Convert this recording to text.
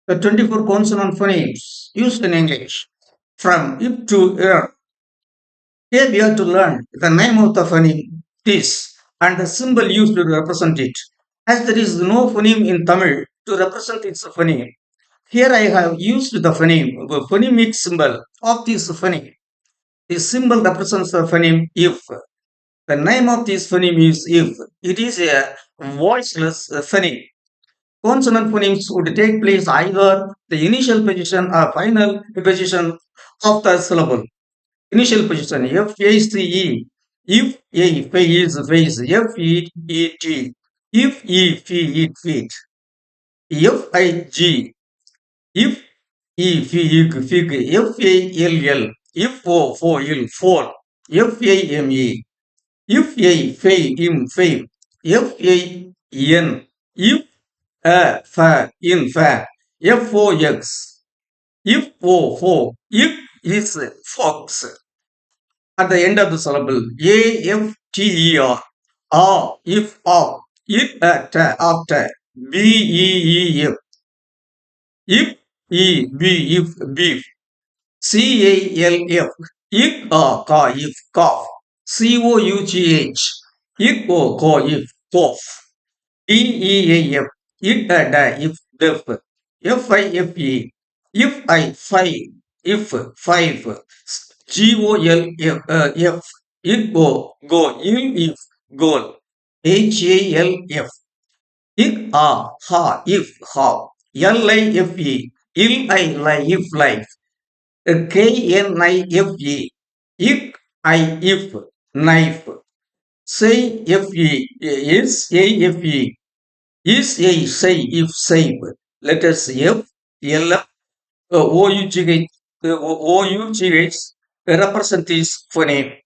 The 24 consonant phonemes used in English from if to er. Here we have to learn the name of the phoneme this and the symbol used to represent it. As there is no phoneme in Tamil to represent its phoneme, here I have used the phoneme, the phonemic symbol of this phoneme. This symbol represents the phoneme if. The name of this phoneme is if. It is a voiceless phoneme. Consonant phonemes would take place either the initial position or final position of the syllable. Initial position F A C E. If A is face, F E E T. If E feet, feet. F I G. If E fig, fig. F A L L. If O foil, fall. F A M E. If A fay, im, fame. F A N. If a fa in fa. F O X. If O fo. If is fox. At the end of the syllable, A F T E R. If of. If at after. B E E F. If E B if beef. C A L F. If ka if cough. C O U G H. If o ko if cough. D E A F. If da if def. F I F E. If I five. If five. G O L F. F. If go. If goal. H A L F. If ha if how. L I F E. Il I lie if life. K N I F E. If I if knife. Say F E. Is A F E. Is a say if save. Letters F L O U G H O U G H represent this phoneme.